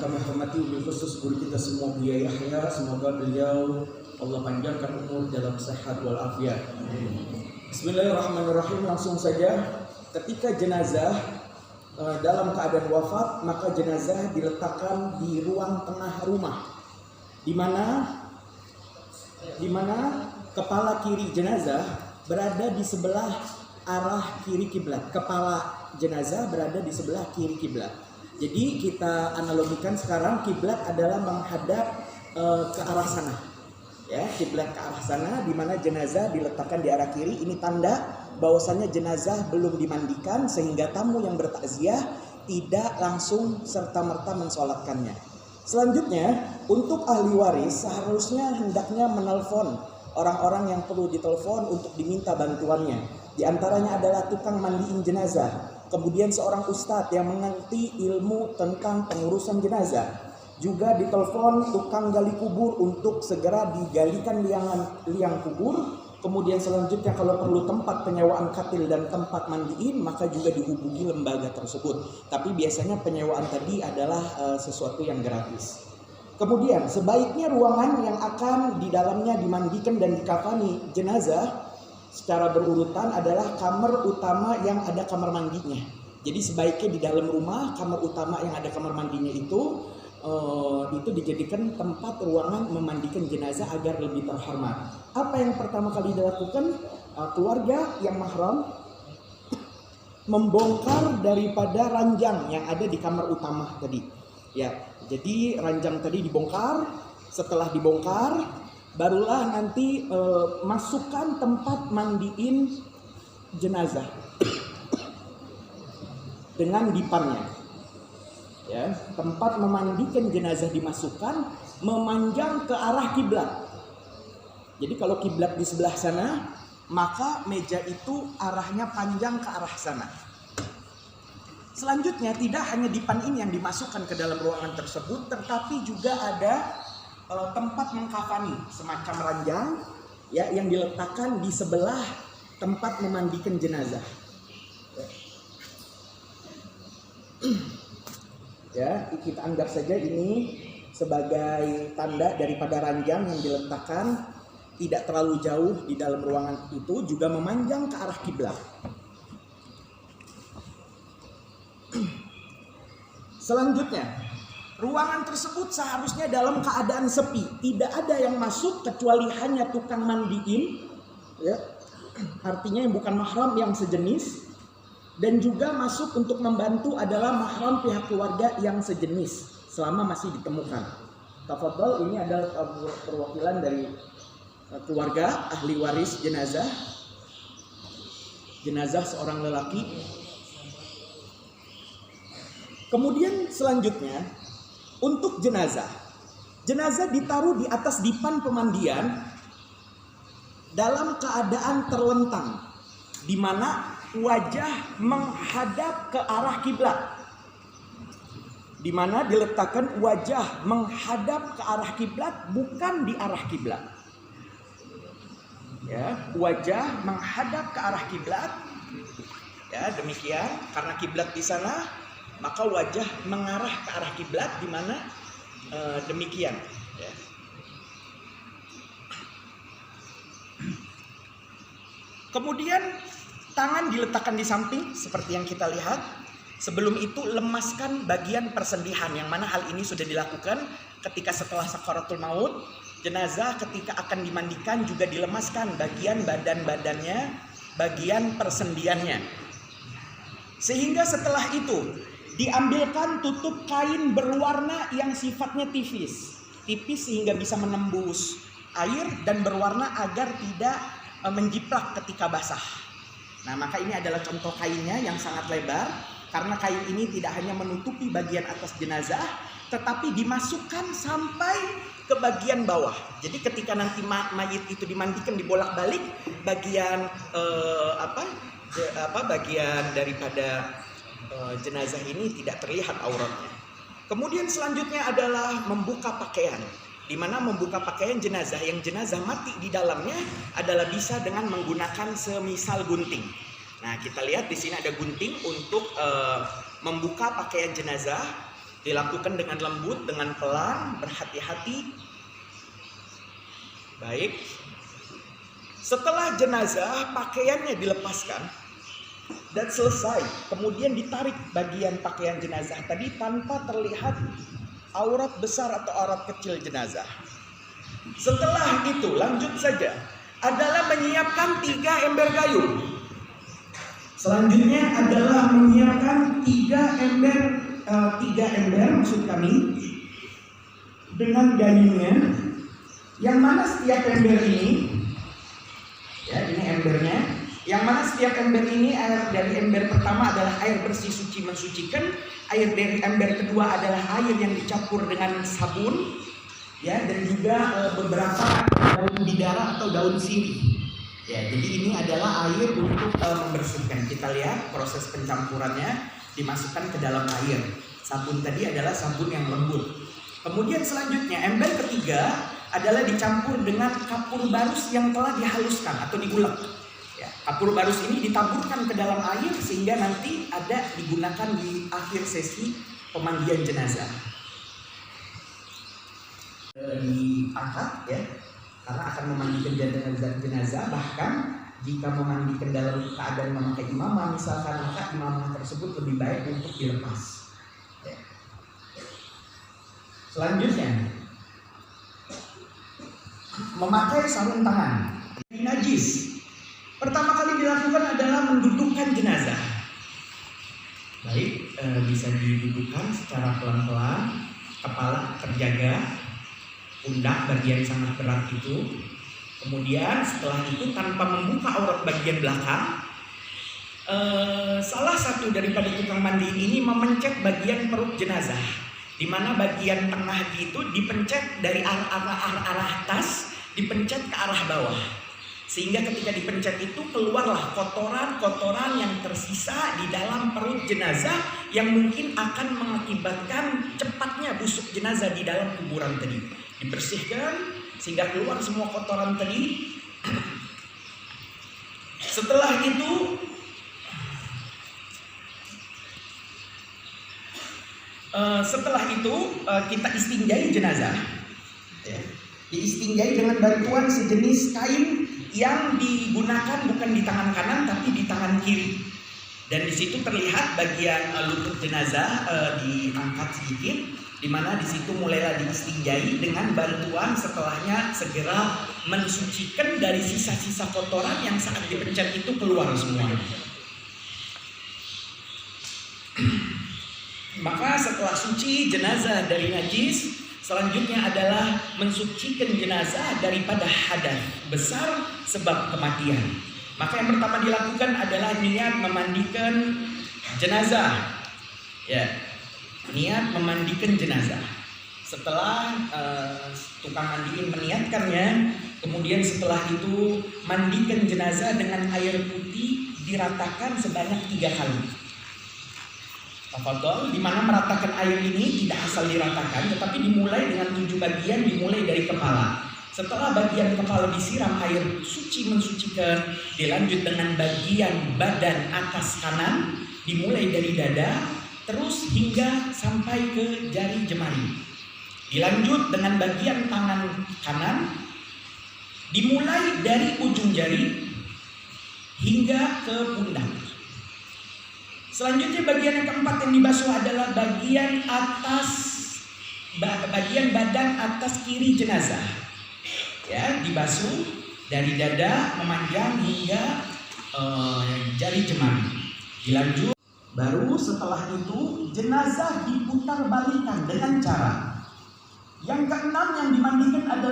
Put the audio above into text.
kami hormati wabil khusus guru kita semua Buya Yahya, semoga beliau Allah panjangkan umur dalam sehat walafiat. Bismillahirrahmanirrahim. Langsung saja, ketika jenazah dalam keadaan wafat, maka jenazah diletakkan di ruang tengah rumah, di mana kepala kiri jenazah berada di sebelah arah kiri kiblat. Kepala jenazah berada di sebelah kiri kiblat. Jadi kita analogikan sekarang kiblat adalah menghadap ke arah sana. Ya, kiblat ke arah sana, di mana jenazah diletakkan di arah kiri. Ini tanda bahwasannya jenazah belum dimandikan sehingga tamu yang bertakziah tidak langsung serta-merta mensolatkannya. Selanjutnya, untuk ahli waris seharusnya hendaknya menelpon orang-orang yang perlu ditelepon untuk diminta bantuannya. Di antaranya adalah tukang mandiin jenazah, kemudian seorang ustadz yang mengerti ilmu tentang pengurusan jenazah. Juga ditelepon tukang gali kubur untuk segera digalikan liang kubur. Kemudian selanjutnya kalau perlu tempat penyewaan katil dan tempat mandiin, maka juga dihubungi lembaga tersebut. Tapi biasanya penyewaan tadi adalah sesuatu yang gratis. Kemudian sebaiknya ruangan yang akan di dalamnya dimandikan dan dikafani jenazah secara berurutan adalah kamar utama yang ada kamar mandinya. Jadi sebaiknya di dalam rumah kamar utama yang ada kamar mandinya itu dijadikan tempat ruangan memandikan jenazah agar lebih terhormat. Apa yang pertama kali dilakukan? Keluarga yang mahram membongkar daripada ranjang yang ada di kamar utama tadi. Ya, jadi ranjang tadi dibongkar. Setelah dibongkar, barulah nanti masukkan tempat mandiin jenazah dengan dipannya. Ya, tempat memandikan jenazah dimasukkan memanjang ke arah kiblat. Jadi kalau kiblat di sebelah sana, maka meja itu arahnya panjang ke arah sana. Selanjutnya tidak hanya dipan ini yang dimasukkan ke dalam ruangan tersebut, tetapi juga ada tempat mengkafani, semacam ranjang ya yang diletakkan di sebelah tempat memandikan jenazah. Ya, kita anggap saja ini sebagai tanda daripada ranjang yang diletakkan tidak terlalu jauh di dalam ruangan itu, juga memanjang ke arah kiblat. Selanjutnya, ruangan tersebut seharusnya dalam keadaan sepi, tidak ada yang masuk kecuali hanya tukang mandiin, ya, artinya yang bukan mahram yang sejenis, dan juga masuk untuk membantu adalah mahram pihak keluarga yang sejenis selama masih ditemukan. Tafadhol, ini adalah perwakilan dari keluarga ahli waris jenazah seorang lelaki. Kemudian selanjutnya, untuk jenazah ditaruh di atas dipan pemandian dalam keadaan terlentang, di mana wajah menghadap ke arah kiblat. Di mana diletakkan wajah menghadap ke arah kiblat, bukan di arah kiblat. Ya, wajah menghadap ke arah kiblat. Ya, demikian, karena kiblat di sana, maka wajah mengarah ke arah kiblat, di mana demikian. Ya. Kemudian tangan diletakkan di samping seperti yang kita lihat. Sebelum itu lemaskan bagian persendihan, yang mana hal ini sudah dilakukan ketika setelah sakaratul maut. Jenazah ketika akan dimandikan juga dilemaskan bagian badan-badannya, bagian persendiannya. Sehingga setelah itu diambilkan tutup kain berwarna yang sifatnya tipis sehingga bisa menembus air dan berwarna agar tidak menjiplak ketika basah. Nah, maka ini adalah contoh kainnya yang sangat lebar, karena kain ini tidak hanya menutupi bagian atas jenazah, tetapi dimasukkan sampai ke bagian bawah. Jadi ketika nanti mayit itu dimandikan, dibolak-balik, bagian bagian daripada jenazah ini tidak terlihat auratnya. Kemudian selanjutnya adalah membuka pakaian, di mana membuka pakaian jenazah yang jenazah mati di dalamnya adalah bisa dengan menggunakan semisal gunting. Nah, kita lihat di sini ada gunting untuk membuka pakaian jenazah. Dilakukan dengan lembut, dengan pelan, berhati-hati. Baik. Setelah jenazah pakaiannya dilepaskan dan selesai, kemudian ditarik bagian pakaian jenazah tadi tanpa terlihat aurat besar atau aurat kecil jenazah. Setelah itu lanjut saja adalah menyiapkan 3 ember kayu. Selanjutnya adalah menyiapkan 3 ember maksud kami dengan gayungnya, yang mana setiap ember ini, ya ini embernya, yang mana setiap ember ini air dari ember pertama adalah air bersih suci mensucikan, air dari ember kedua adalah air yang dicampur dengan sabun, ya, dan juga beberapa daun bidara atau daun sirih. Ya, jadi ini adalah air untuk membersihkan. Kita lihat proses pencampurannya, dimasukkan ke dalam air. Sabun tadi adalah sabun yang lembut. Kemudian selanjutnya ember ketiga adalah dicampur dengan kapur barus yang telah dihaluskan atau digulak. Ya, kapur barus ini ditaburkan ke dalam air sehingga nanti ada digunakan di akhir sesi pemandian jenazah. Diangkat ya, karena akan memandikan jenazah, bahkan jika memandikan dalam keadaan memakai imamah misalkan, maka imamah tersebut lebih baik untuk dilepas ya. Selanjutnya memakai sarung tangan. Najis pertama kali dilakukan adalah mendudukkan jenazah. Baik, bisa didudukkan secara pelan-pelan, kepala terjaga, pundak bagian sangat berat itu. Kemudian setelah itu tanpa membuka aurat bagian belakang, salah satu daripada tukang mandi ini memencet bagian perut jenazah, di mana bagian tengah itu dipencet dari arah atas, dipencet ke arah bawah, sehingga ketika dipencet itu keluarlah kotoran-kotoran yang tersisa di dalam perut jenazah yang mungkin akan mengakibatkan cepatnya busuk jenazah di dalam kuburan tadi. Dibersihkan sehingga keluar semua kotoran tadi. Setelah itu kita istinjai jenazah ya. Diistinjai dengan bantuan sejenis kain yang digunakan bukan di tangan kanan tapi di tangan kiri, dan di situ terlihat bagian lutut jenazah diangkat sedikit, di mana di situ mulailah diistinjai dengan bantuan, setelahnya segera mensucikan dari sisa-sisa kotoran yang saat dipencet itu keluar semuanya. Maka setelah suci jenazah dari najis, selanjutnya adalah mensucikan jenazah daripada hadas besar sebab kematian. Maka yang pertama dilakukan adalah niat memandikan jenazah. Ya, niat memandikan jenazah. Setelah tukang mandiin meniatkannya, kemudian setelah itu mandikan jenazah dengan air putih diratakan sebanyak 3 kali. Tafadhol, di mana meratakan air ini tidak asal diratakan, tetapi dimulai dengan 7 bagian, dimulai dari kepala. Setelah bagian kepala disiram air suci mensucikan, dilanjut dengan bagian badan atas kanan, dimulai dari dada, terus hingga sampai ke jari jemari. Dilanjut dengan bagian tangan kanan, dimulai dari ujung jari hingga ke pundak. Selanjutnya bagian yang keempat yang dibasuh adalah bagian badan atas kiri jenazah. Ya, dibasuh dari dada memanjang hingga jari jemari. Dilanjut, baru setelah itu jenazah diputar balikan dengan cara yang keenam yang dimandikan adalah